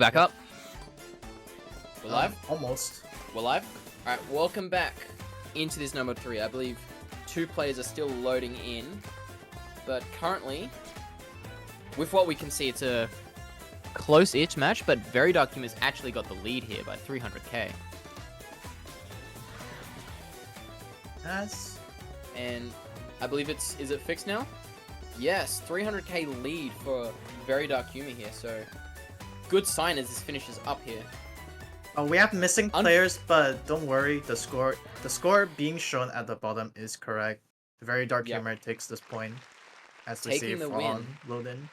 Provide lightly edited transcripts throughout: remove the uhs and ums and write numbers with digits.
Back up. We're live? Almost. We're live? Alright, welcome back into this number 3. I believe 2 players are still loading in. But currently, with what we can see, it's a close-ish match, but Very Dark Humor's actually got the lead here by 300k. Yes. And I believe is it fixed now? Yes, 300k lead for Very Dark Humor here, so good sign as this finishes up here. We have missing players, but don't worry, the score being shown at the bottom is correct. Very Dark Humor takes this point as we see on load in.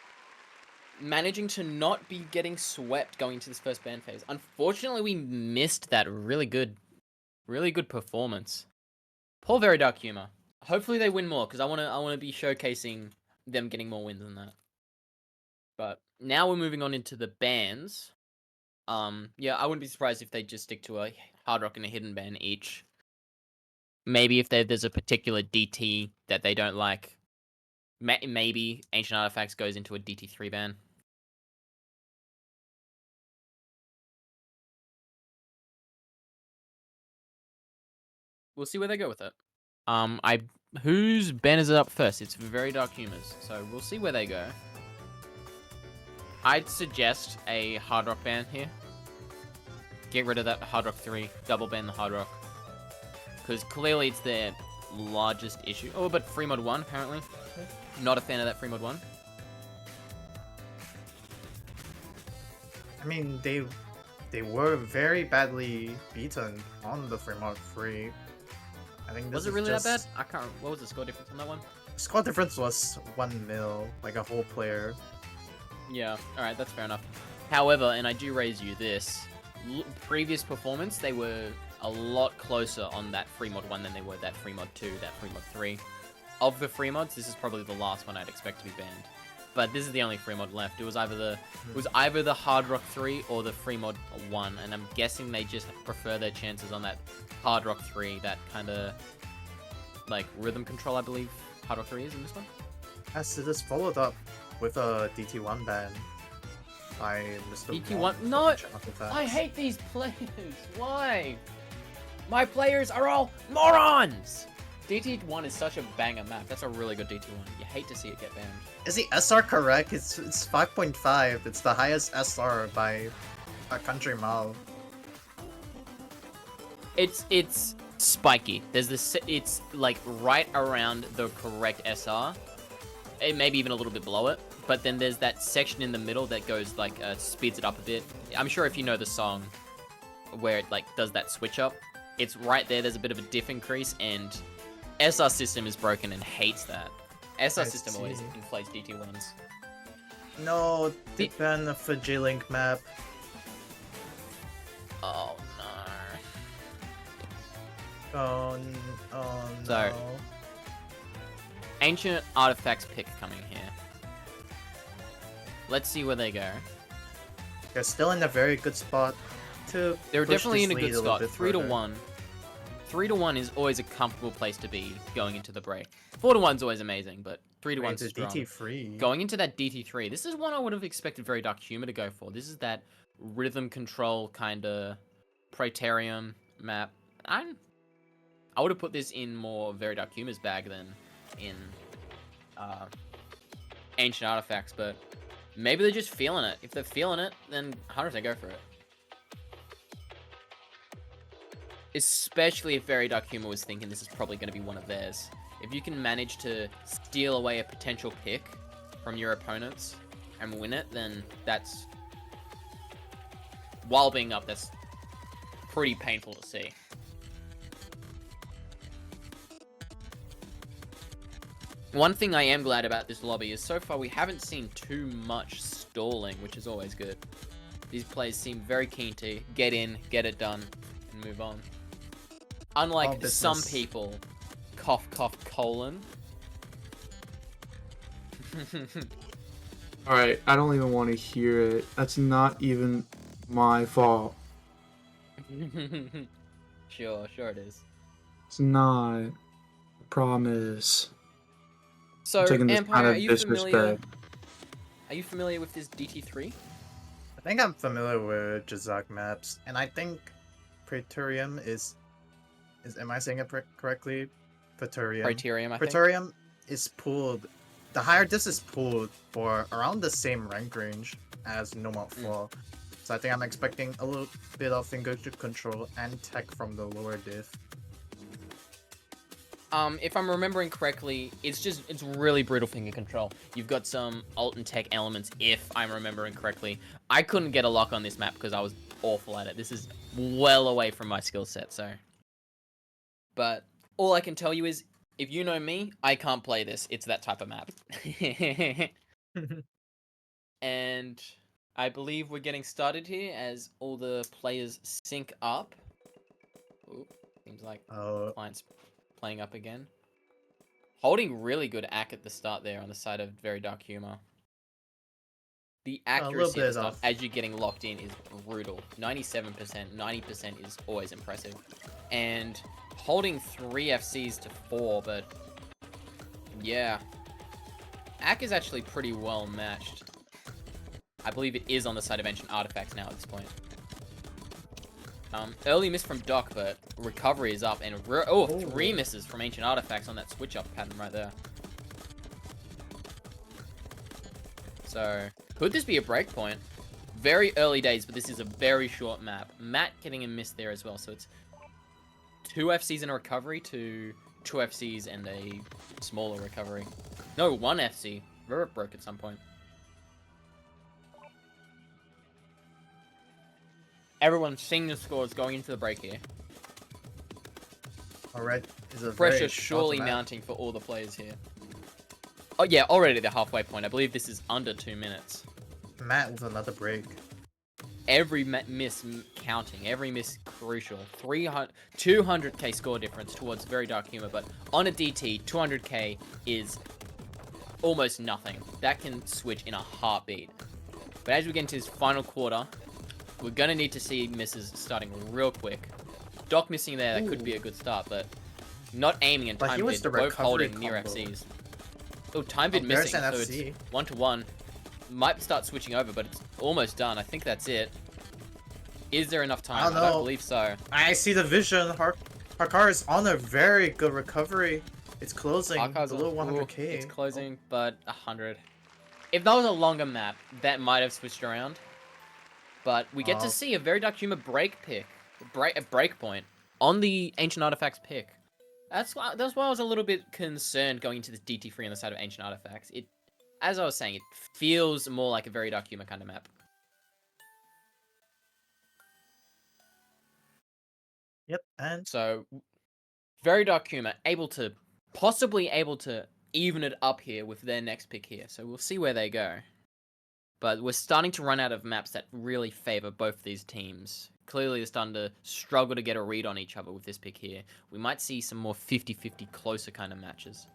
Managing to not be getting swept going into this first ban phase. Unfortunately, we missed that really good performance. Poor Very Dark Humor. Hopefully they win more, because I wanna be showcasing them getting more wins than that. But now we're moving on into the bans. Yeah, I wouldn't be surprised if they just stick to a hard rock and a hidden ban each. Maybe if there's a particular DT that they don't like, maybe Ancient Artifacts goes into a DT3 ban. We'll see where they go with it. Whose ban is it up first? It's Very Dark Humors, so we'll see where they go. I'd suggest a hard rock ban here. Get rid of that hard rock 3, double ban the hard rock. Because clearly it's their largest issue. Oh, but free mod 1 apparently. Not a fan of that free mod 1. I mean, they were very badly beaten on the free mod 3. I think this was it really that bad? I can't. What was the score difference on that one? Score difference was 1 mil, like a whole player. Yeah. All right, that's fair enough. However, and I do raise you this. Previous performance, they were a lot closer on that free mod 1 than they were that free mod 2, that free mod 3. Of the free mods, this is probably the last one I'd expect to be banned. But this is the only free mod left. It was either the hard rock 3 or the free mod 1, and I'm guessing they just prefer their chances on that hard rock 3, that kind of like rhythm control, I believe hard rock 3 is in this one. As it is followed up with a DT1 ban by Mr. DT1? No! I hate these players! Why? My players are all morons! DT1 is such a banger map. That's a really good DT1. You hate to see it get banned. Is the SR correct? It's 5.5. It's the highest SR by a country mile. It's spiky. There's this. It's like right around the correct SR. It maybe even a little bit below it. But then there's that section in the middle that goes like speeds it up a bit. I'm sure if you know the song where it like does that switch up, it's right there. There's a bit of a diff increase, and SR system is broken and hates that. SR system always inflates DT1s. No, they ban for J-Link map. Oh no. Oh So, no. Ancient Artifacts pick coming here. Let's see where they go. They're still in a very good spot to They're push definitely this in a good lead spot. bit 3 to further. 1. 3 to 1 is always a comfortable place to be going into the break. 4 to 1 is always amazing, but 3 to 1 is strong. DT3. Going into that DT3, this is one I would have expected Very Dark Humor to go for. This is that rhythm control kind of Praetorium map. I would have put this in more Very Dark Humor's bag than in Ancient Artifacts, but maybe they're just feeling it. If they're feeling it, then 100% go for it. Especially if Very Dark Humor was thinking this is probably going to be one of theirs. If you can manage to steal away a potential pick from your opponents and win it, then that's, while being up, that's pretty painful to see. One thing I am glad about this lobby is so far we haven't seen too much stalling, which is always good. These players seem very keen to get in, get it done, and move on. Unlike some people, cough, cough, colon. Alright, I don't even want to hear it. That's not even my fault. Sure it is. It's not. I promise. So, I'm taking this Empire, kind of disrespect. Are you familiar with this DT3? think I'm familiar with Jazak maps, and I think Praetorium is am I saying it correctly? Praetorium. Praetorium, I think. Praetorium is pooled. The higher this is pooled for around the same rank range as Nomad 4. So I think I'm expecting a little bit of finger control and tech from the lower diff. If I'm remembering correctly, it's really brutal finger control. You've got some alt and tech elements, if I'm remembering correctly. I couldn't get a lock on this map because I was awful at it. This is well away from my skill set, so. But all I can tell you is, if you know me, I can't play this. It's that type of map. And I believe we're getting started here as all the players sync up. Ooh, seems like client's playing up again. Holding really good ack at the start there on the side of Very Dark Humor. The accuracy at the start as you're getting locked in is brutal. 97%, 90% is always impressive. And holding 3 FCs to 4, but yeah. Ack is actually pretty well matched. I believe it is on the side of Ancient Artifacts now at this point. Early miss from Doc, but recovery is up, and 3 misses from Ancient Artifacts on that switch-up pattern right there. So, could this be a breakpoint? Very early days, but this is a very short map. Matt getting a miss there as well, so it's 2 FCs in a recovery to 2 FCs and a smaller recovery. No, 1 FC. Rurip broke at some point. Everyone's seeing the scores going into the break here. Alright, is a pressure surely mounting for all the players here. Oh yeah, already the halfway point. I believe this is under 2 minutes. Matt with another break. Every miss counting, every miss crucial. 200k score difference towards Very Dark Humor, but on a DT, 200k is almost nothing. That can switch in a heartbeat. But as we get into this final quarter, we're gonna need to see misses starting real quick. Doc missing there, that could be a good start, but not aiming in time vid, both holding near FCs. Oh, time vid missing, so it's 1-to-1. Might start switching over, but it's almost done. I think that's it. Is there enough time? I don't believe so. I see the vision. Harkar is on a very good recovery. It's closing below 100k. It's closing, but 100. If that was a longer map, that might have switched around. But we get to see a Very Dark Humor break pick. A break point on the Ancient Artifacts pick. That's why I was a little bit concerned going into this DT3 on the side of Ancient Artifacts. As I was saying, it feels more like a Very Dark Humor kind of map. Yep, and so Very Dark Humor possibly able to even it up here with their next pick here. So we'll see where they go. But we're starting to run out of maps that really favor both these teams. Clearly, they're starting to struggle to get a read on each other with this pick here. We might see some more 50-50 closer kind of matches.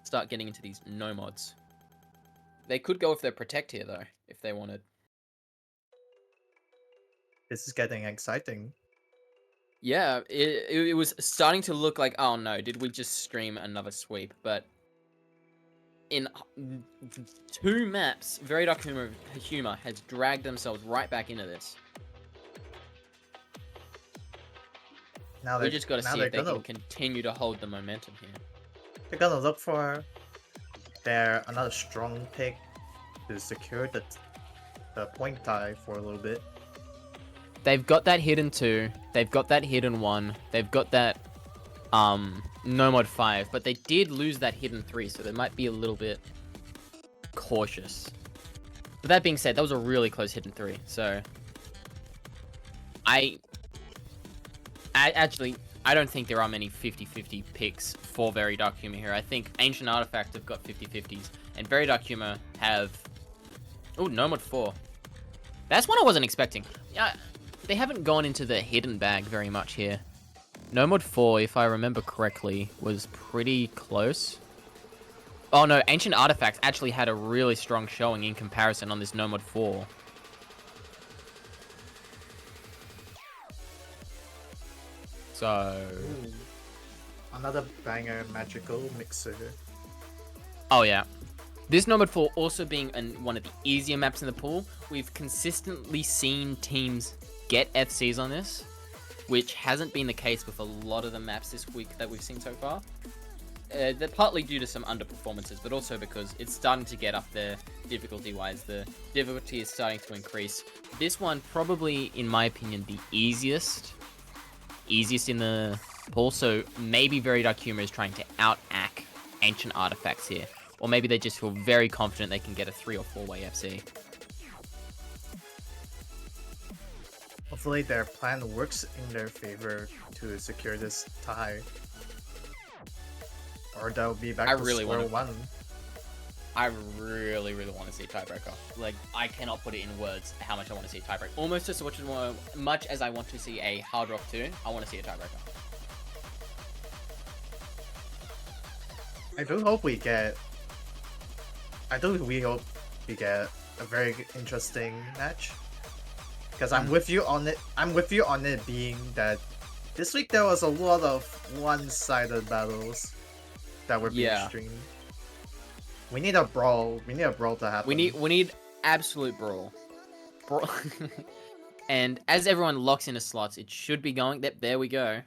Start getting into these no mods. They could go with their Protect here, though, if they wanted. This is getting exciting. Yeah, it was starting to look like, oh no, did we just stream another sweep? But in 2 maps, Very Dark Humor has dragged themselves right back into this. Now we just got to see if they can continue to hold the momentum here. They're gonna look for another strong pick to secure the point tie for a little bit. They've got that hidden 2. They've got that hidden 1. They've got that Nomad 5, but they did lose that hidden 3, so they might be a little bit cautious. But that being said, that was a really close hidden 3, so I don't think there are many 50-50 picks for Very Dark Humor here. I think Ancient Artifact have got 50-50s, and Very Dark Humor have... Oh, Nomad 4. That's one I wasn't expecting. Yeah, they haven't gone into the hidden bag very much here. Nomad 4, if I remember correctly, was pretty close. Oh no, Ancient Artifacts actually had a really strong showing in comparison on this Nomad 4. So... Another banger magical mixer. Oh yeah. This Nomad 4 also being one of the easier maps in the pool, we've consistently seen teams get FCs on this, which hasn't been the case with a lot of the maps this week that we've seen so far. They're partly due to some underperformances, but also because it's starting to get up there difficulty-wise. The difficulty is starting to increase. This one probably, in my opinion, the easiest in the pool, so maybe Very Dark Humor is trying to out-ack Ancient Artifacts here. Or maybe they just feel very confident they can get a 3 or 4-way FC. Hopefully their plan works in their favor to secure this tie. Or they'll be back to square one. I really want to see a tiebreaker. Like, I cannot put it in words how much I want to see a tiebreaker. Almost as much as I want to see a Hard Rock 2, I want to see a tiebreaker. I do hope we get a very interesting match. Because I'm with you on it. I'm with you on it being that this week there was a lot of one-sided battles that were being streamed. We need a brawl. We need a brawl to happen. We need absolute brawl. And as everyone locks into slots, it should be going. There we go.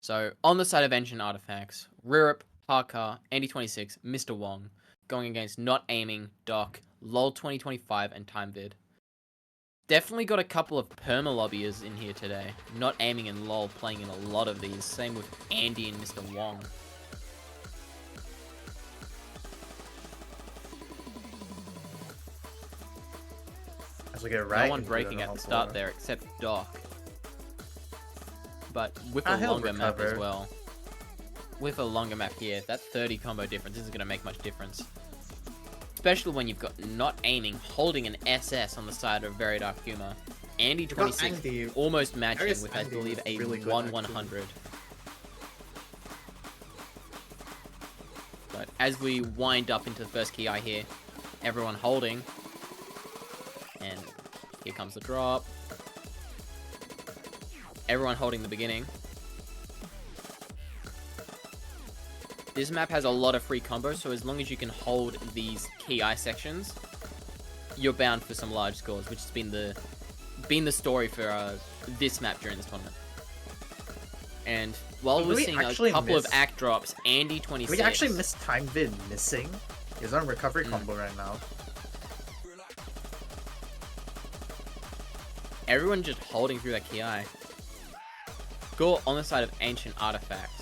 So on the side of Ancient Artifacts, Rirup, Parker, Andy26, Mr. Wong, going against Not Aiming, Doc, LOL 2025, and TimeVid. Definitely got a couple of perma lobbyers in here today. Not Aiming and LOL playing in a lot of these. Same with Andy and Mr. Wong. As we get right, no one breaking at the start there except Doc. But with a longer map as well. With a longer map here, that 30 combo difference isn't going to make much difference. Especially when you've got Not Aiming holding an SS on the side of Very Dark Humor. Andy26 almost matching with, I believe, a really 1-100. But as we wind up into the first key eye here, everyone holding. And here comes the drop. Everyone holding the beginning. This map has a lot of free combos, so as long as you can hold these key eye sections, you're bound for some large scores, which has been the story for this map during this tournament. And while we're seeing a couple of act drops, Andy26... We actually missed TimeVid missing. He's on recovery combo right now. Everyone just holding through that key eye. Go on the side of Ancient Artifacts.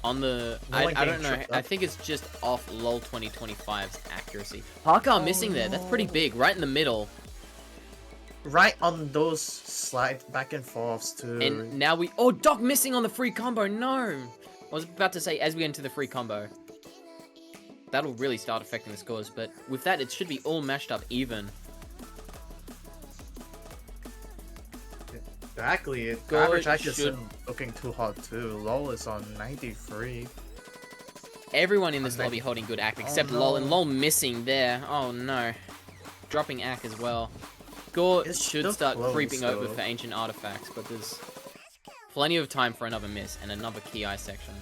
On the... I don't know. I think it's just off LOL 2025's accuracy. Parker missing there. That's pretty big. Right in the middle. Right on those slide back and forths too. And now we... Oh, Doc missing on the free combo. No. I was about to say, as we enter the free combo. That'll really start affecting the scores. But with that, it should be all mashed up even. Exactly. The average actually isn't looking too hot too. LOL is on 93. Everyone in this lobby holding good act except LOL, and LOL missing there. Oh no. Dropping act as well. Gore should start creeping over for Ancient Artifacts, but there's plenty of time for another miss and another key eye section.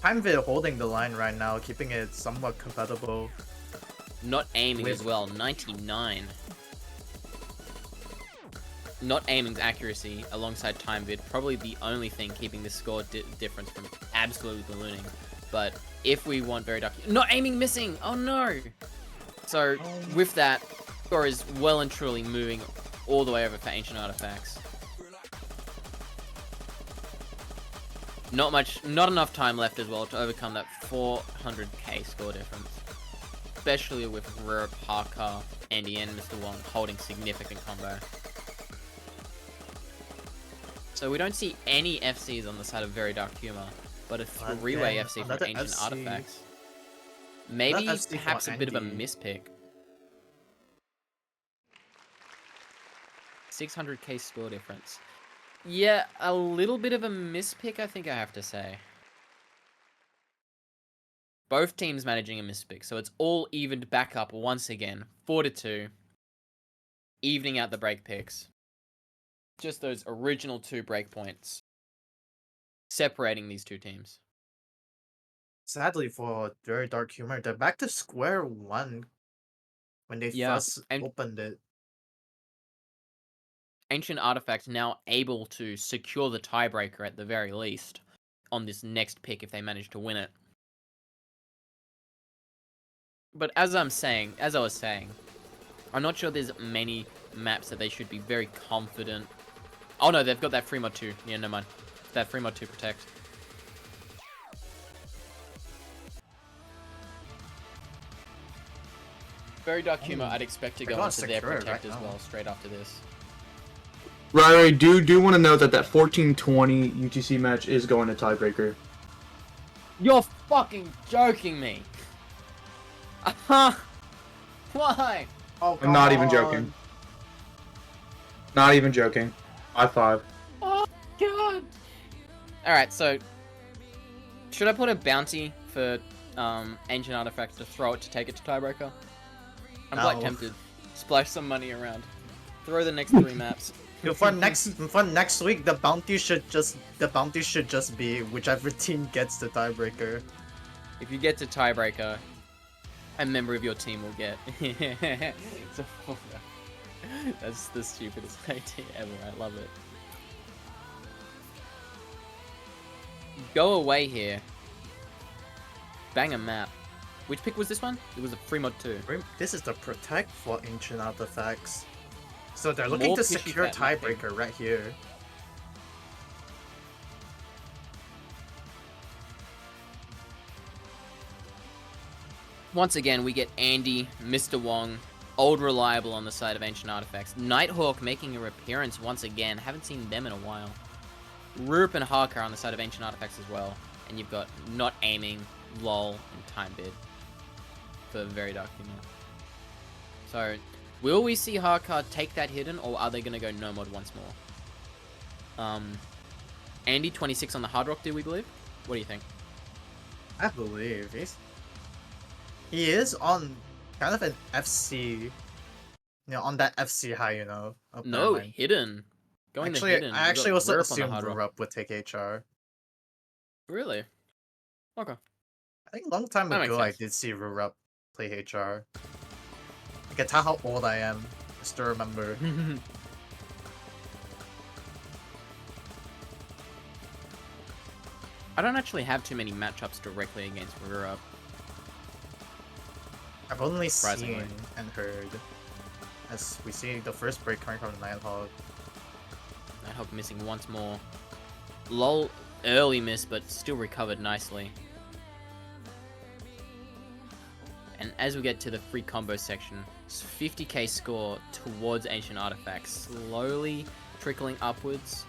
TimeVid holding the line right now, keeping it somewhat compatible. Not Aiming as well, 99. Not Aiming's accuracy alongside TimeVid, probably the only thing keeping this score difference from absolutely ballooning. But if we want Very Dark... Not Aiming missing! Oh no! So, with that, score is well and truly moving all the way over for Ancient Artifacts. Not enough time left as well to overcome that 400k score difference. Especially with Rirup, Parker, Andy, and Mr. Wong holding significant combo. So we don't see any FCs on the side of Very Dark Humor, but a three-way FC for Ancient Artifacts. Maybe perhaps a bit of a mispick. 600k score difference. Yeah, a little bit of a mispick, I think I have to say. Both teams managing a mispick, so it's all evened back up once again. 4-2. Evening out the break picks. Just those original 2 breakpoints separating these two teams. Sadly for Very Dark Humor, they're back to square one when they Yeah, first and opened it. Ancient Artifacts now able to secure the tiebreaker at the very least on this next pick if they manage to win it. But as I was saying, I'm not sure there's many maps that they should be very confident. Oh no, they've got that free mod 2. Yeah, never mind. That free mod 2 protect. Very Dark Humor, I'd expect to They're go going into their secure right protect as now. well straight after this. Right, do want to note that 14-20 UTC match is going to tiebreaker. You're fucking joking me. Why? Oh, I'm not even come joking. on. Not even joking. High five. Oh god. Alright, so should I put a bounty for Ancient Artifacts to throw it to take it to tiebreaker? I'm quite No. tempted. Splash some money around. Throw the next 3 maps. For next week, the bounty should just be whichever team gets the tiebreaker. If you get to tiebreaker, a member of your team will get. So, that's the stupidest idea ever. I love it. Go away here. Bang a map. Which pick was this one? It was a free mod 2. This is the protect for Ancient Artifacts. So they're looking More to fishy secure fat mapping. tiebreaker right here. Once again, we get Andy, Mr. Wong, old reliable on the side of Ancient Artifacts. Nighthawk making a appearance once again. Haven't seen them in a while. Rurup and Harkar on the side of Ancient Artifacts as well. And you've got Not Aiming, LOL, and Time Bid for Very Dark Humor. So, will we see Harkar take that hidden, or are they going to go no mod once more? Andy, 26 on the Hard Rock, do we believe? What do you think? I believe he is on kind of an FC, on that FC high, No, apparently. hidden. Going Actually, the hidden. I We've actually got also Rurup on the assumed Hard Rock. Rurup would take HR. Really? Okay. I think a long time That makes ago I sense. did see Rurup play HR. You can tell how old I am. I still remember. I don't actually have too many matchups directly against Rurup. I've only Surprisingly. seen and heard. As we see the first break coming from Nighthawk. Nighthawk missing once more. LOL, early miss, but still recovered nicely. And as we get to the free combo section, it's 50k score towards Ancient Artifacts, slowly trickling upwards.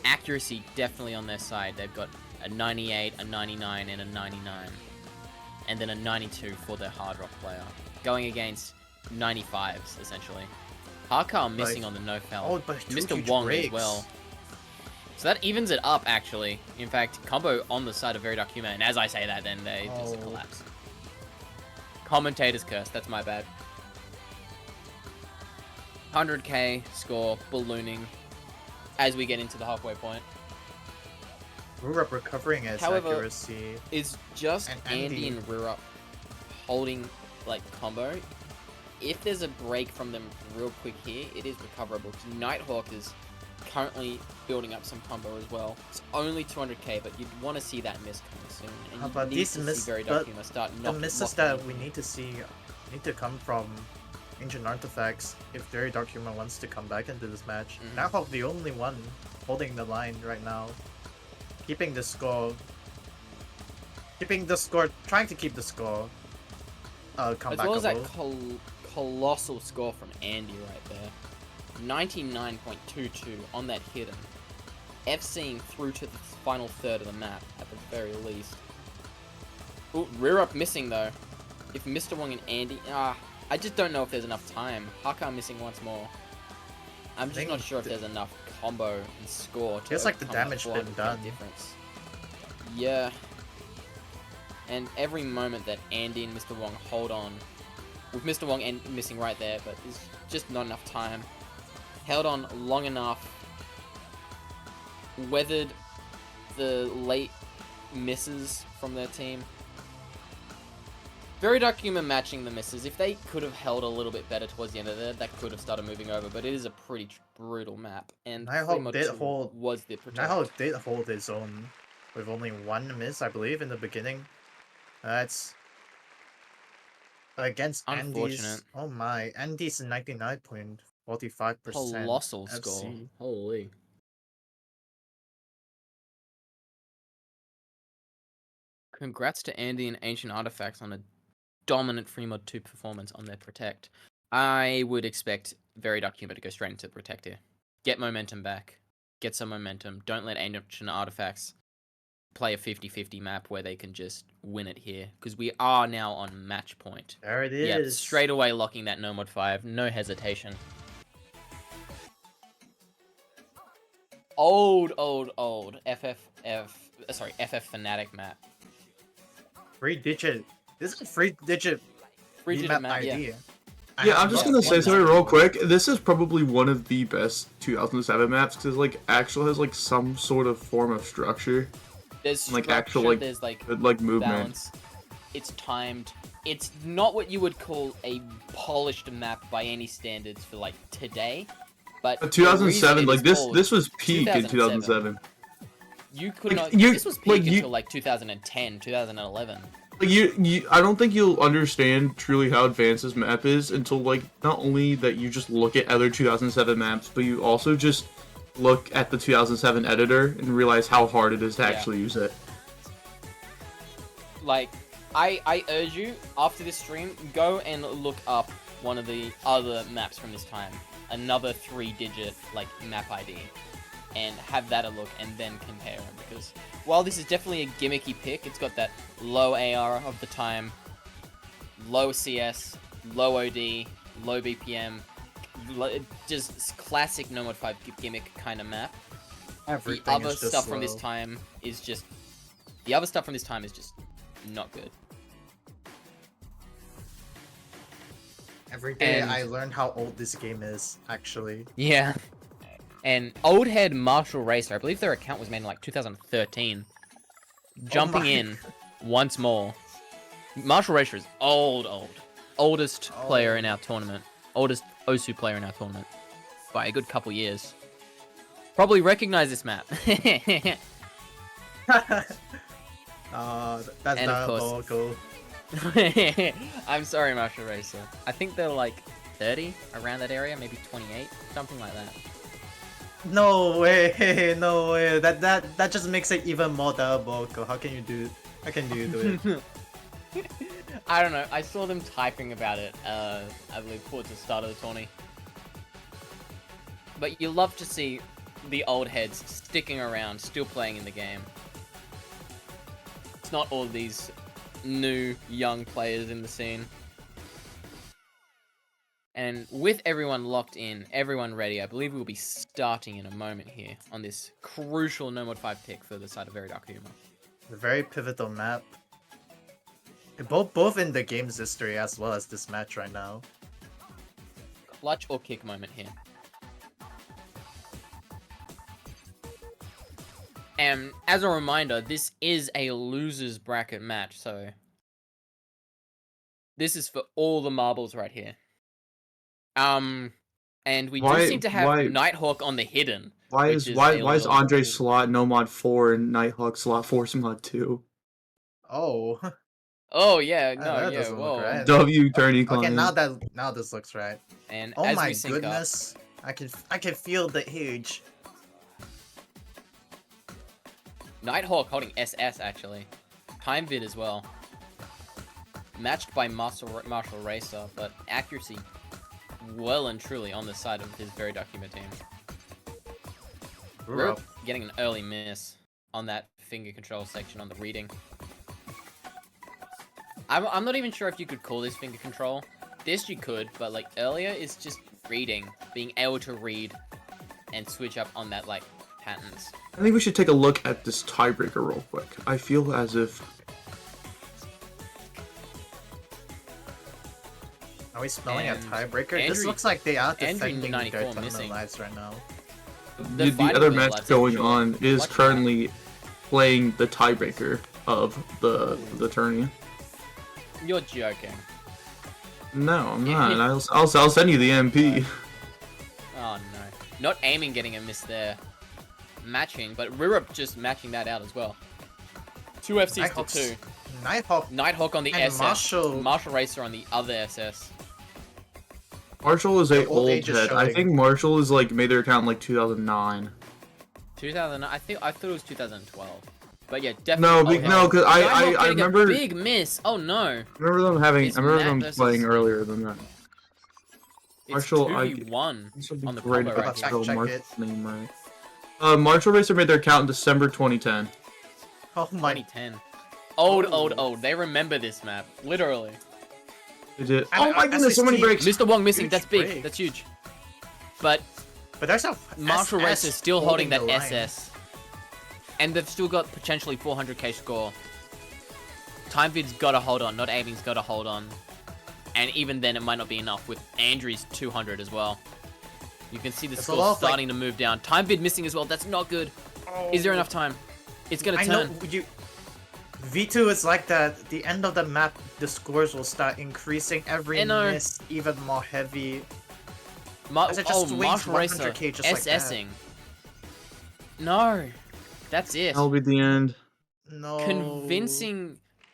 Accuracy definitely on their side. They've got a 98, a 99, and a 99. And then a 92 for their Hard Rock player. Going against 95s, essentially. Harkar missing on the no-foul. Oh, but Mr. Wong as well. So that evens it up, actually. In fact, combo on the side of Very Dark Humor, and as I say that, then they just collapse. Commentator's curse, that's my bad. 100k score, ballooning, as we get into the halfway point. Rurup recovering its However, accuracy. Is just And Andy and Rurup holding, like, combo. If there's a break from them real quick here, it is recoverable. Because Nighthawk is currently building up some combo as well. It's only 200k, but you'd want to see that miss coming soon. And How you about need these to see miss? Very Dark Humor start The knocking misses locking that in. we need to see need to come from Ancient Artifacts if Very Dark Humor wants to come back into this match. Nighthawk the only one holding the line right now. Keeping the score, trying to keep the score comebackable. As well as that colossal score from Andy right there. 99.22 on that hidden. FCing through to the final third of the map, at the very least. Ooh, Rurup missing though. If Mr. Wong and Andy... I just don't know if there's enough time. Harkar missing once more. I'm just not sure if there's enough combo and score to Feels like the overcome that damage been 400k done. difference. Yeah. And every moment that Andy and Mr. Wong hold on, with Mr. Wong missing right there, but there's just not enough time. Held on long enough. Weathered the misses from their team. Very Dark Humor matching the misses. If they could have held a little bit better towards the end of it, that could have started moving over. But it is a pretty brutal map, and Nighthawk did Pt2 hold. was the protect. Nighthawk did hold his own with only one miss, I believe, in the beginning. That's against Andy's. Unfortunate. Oh my, Andy's 99.45%. Colossal FC. score. Holy. Congrats to Andy and Ancient Artifacts on a dominant Fremod 2 performance on their Protect. I would expect Very Dark Humor to go straight into Protect here. Get momentum back. Get some momentum. Don't let Ancient Artifacts play a 50-50 map where they can just win it here. Because we are now on match point. There it is. Yep, straight away locking that No Mod 5. No hesitation. Old FF Fnatic map. 3-digit. This is a 3-digit Three-digit map ID. yeah. Yeah, I'm just gonna say something real quick. This is probably one of the best 2007 maps because like actually has like some sort of form of structure. There's like structure, actual like there's like good, like movement. balance. It's timed. It's not what you would call a polished map by any standards for like today, but But the reason 2007, it like is called this was peak in 2007. You could Like, not. you- This was peak like, you- until like 2010, 2011. Like I don't think you'll understand truly how advanced this map is until like not only that you just look at other 2007 maps, but you also just look at the 2007 editor and realize how hard it is to Yeah. actually use it. Like, I urge you after this stream, go and look up one of the other maps from this time, another 3-digit like map ID, and have that a look, and then compare them. Because while this is definitely a gimmicky pick, it's got that low AR of the time, low CS, low OD, low BPM, just classic No Mod 5 gimmick kind of map. Everything The other is just stuff from this slow. time is just not good. Every day And- I learn how old this game is, actually. Yeah. And old head Marshall Racer, I believe their account was made in like 2013. Jumping my in once more. Marshall Racer is old. Oldest player in our tournament. Oldest Osu player in our tournament. By a good couple years. Probably recognize this map. That's And of course- diabolical. I'm sorry, Marshall Racer. I think they're like 30, around that area, maybe 28, something like that. No way, no way. That just makes it even more diabolical. How can you do it? I don't know. I saw them typing about it, I believe, towards the start of the tourney. But you love to see the old heads sticking around, still playing in the game. It's not all these new, young players in the scene. And with everyone locked in, everyone ready, I believe we'll be starting in a moment here on this crucial No Mod 5 pick for the side of Very Dark Humor. A very pivotal map. Both in the game's history as well as this match right now. Clutch or kick moment here. And as a reminder, this is a loser's bracket match, so this is for all the marbles right here. And we do seem to have Nighthawk on the hidden. Why is Andre slot No Mod 4 and Nighthawk slot Force Mod 2? Oh. Oh yeah, That no, yeah, doesn't look whoa. right. W tourney Okay, client. now this looks right. And Oh as my we sync goodness. I can feel the age. up, Nighthawk holding SS actually. Time vid as well. Matched by Marshall Racer, but accuracy well and truly on the side of his Very Dark Humor team. We're getting an early miss on that finger control section on the reading. I'm not even sure if you could call this finger control. This you could, but like earlier it's just reading, being able to read and switch up on that like patterns. I think we should take a look at this tiebreaker real quick. I feel as if Are we smelling a And tiebreaker? This Andrew- looks like they are Andrew defending their 94 tournament missing. lives right now. the fight other of their match lives, going I'm sure. on is Watch currently playing the tiebreaker of the tourney. You're joking. No, I'm not. I'll send you the MP. Oh no. Not aiming getting a miss there. Matching, but Rirup just matching that out as well. 2 FCs to 2. Nighthawk. Nighthawk on the And SS. Marshall. Racer on the other SS. Marshall is a old old age is head. I showing. think Marshall is like made their account in like 2009. 2000. I thought it was 2012. But yeah, definitely. No, old head. no, because I Nighthawk getting remember. a big miss. Oh no. I remember them having. It's I remember Matt them versus- playing earlier than that. It's Marshall, 2v1 This would be on the great combo if I right could check- here. spell check Marshall's it. name right. Marshall Racer made their account in December 2010. Oh my. 2010. Old. They remember this map. Literally. They did. And, Oh my goodness, so many SST breaks. Mr. Wong missing. Huge That's big. break. That's huge. But But there's a Marshall SS Racer still holding that the line. SS. And they've still got potentially 400k score. TimeVid's gotta hold on, not Aiming's gotta hold on. And even then, it might not be enough with Andrew's 200 as well. You can see the There's a score lot of, like- starting to move down. TimeVid missing as well, that's not good. Is there enough time? It's gonna I know turn. you. V2 is like that. The end of the map, the scores will start increasing every I know. miss, even more heavy. As it just swings Marshall Racer 100k just like that. SSing. No, that's it. That'll be the end. No.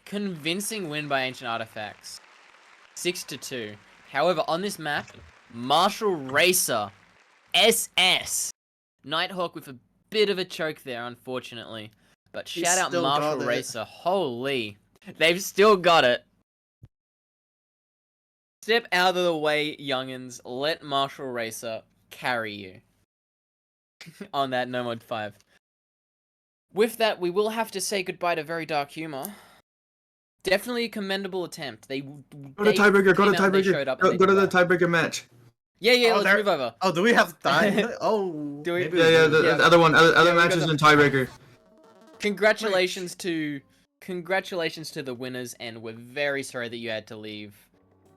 Convincing win by Ancient Artifacts. 6-2. However, on this map, Marshall Racer SS. Nighthawk with a bit of a choke there, unfortunately. But He's shout out still got Marshall it. Racer. Holy. They've still got it. Step out of the way, youngins. Let Marshall Racer carry you. On that No Mod 5. With that, we will have to say goodbye to Very Dark Humor. Definitely a commendable attempt. Go Go to tiebreaker. Go to tiebreaker. Go to the tiebreaker match. Yeah, Oh, let's there- move over. Oh, do we have time? Oh. Do we- maybe Yeah, do. the other one. Other we got matches the- in tiebreaker. Congratulations to the winners, and we're very sorry that you had to leave.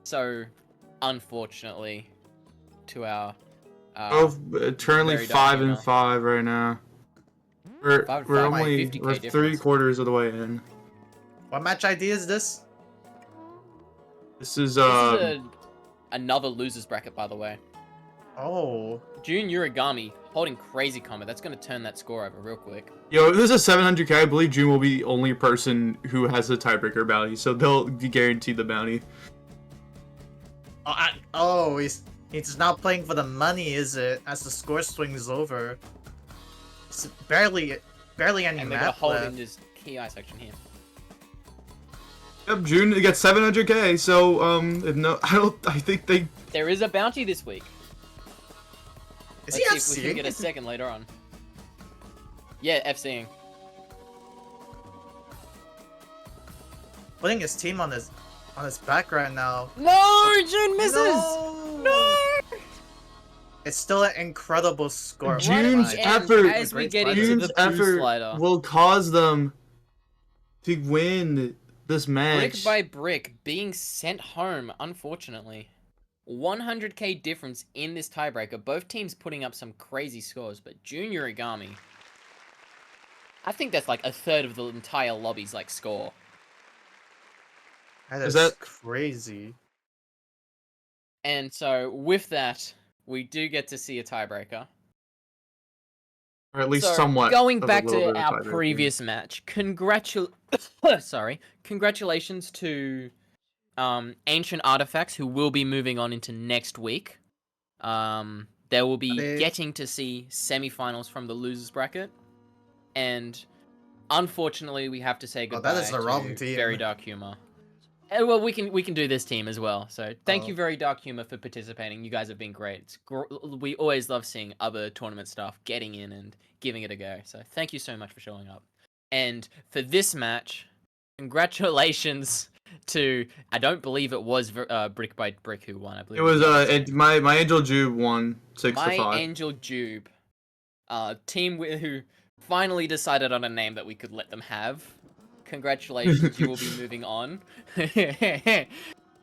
So, unfortunately, to our Currently Very Dark 5-5 right now. We're 5-5, we're only 50K we're difference. 3/4 of the way in. What match ID is this? This is this is another losers bracket, by the way. Oh. Jun Urigami holding crazy combo. That's gonna turn that score over real quick. Yo, this is 700k. I believe June will be the only person who has a tiebreaker bounty, so they'll be guaranteed the bounty. He's not playing for the money, is it? As the score swings over. It's barely any And they're gonna map hold left. in this key eye section here. Yep, June gets 700k. So if no, I think they. There is a bounty this week. Is Let's he see if we can get a FCing? second later on. Yeah, FCing. Putting his team on his back right now. No, Jun misses. No! It's still an incredible score. June's And effort- as we get into June's the boost effort slider, will cause them to win this match. brick by brick, being sent home. Unfortunately, 100k difference in this tiebreaker. Both teams putting up some crazy scores, but Junior Origami, I think that's like a third of the entire lobby's like score. That Is is that- crazy. And so with that, we do get to see a tiebreaker. Or at least So, somewhat. Going of a back little to bit of our tiebreaker. previous match, congratulations to Ancient Artifacts, who will be moving on into next week. They will be They- getting to see semifinals from the losers bracket, and unfortunately, we have to say Oh, goodbye that is the wrong to team. Very Dark Humor. Well, we can do this team as well. So thank Oh. you, Very Dark Humor, for participating. You guys have been great. We always love seeing other tournament stuff getting in and giving it a go. So thank you so much for showing up. And for this match, congratulations to, I don't believe it was Brick by Brick who won. I believe It was the my Angel Jube won 6-5. My Angel Jube, team who finally decided on a name that we could let them have. Congratulations, you will be moving on.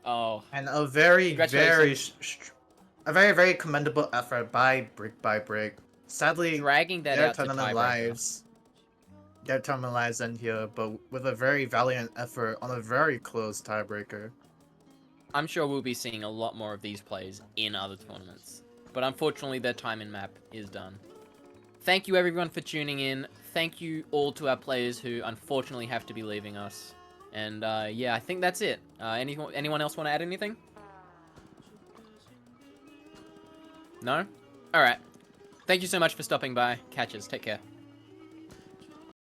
Oh, And a very, Congratulations. very commendable effort by Brick. Sadly, dragging that their out to tournament tiebreaker. lives. get terminalized in here, but with a very valiant effort on a very close tiebreaker. I'm sure we'll be seeing a lot more of these plays in other tournaments. But unfortunately, their time in map is done. Thank you everyone for tuning in. Thank you all to our players who unfortunately have to be leaving us. And yeah, I think that's it. Anyone else want to add anything? No? Alright. Thank you so much for stopping by. Catches, take care.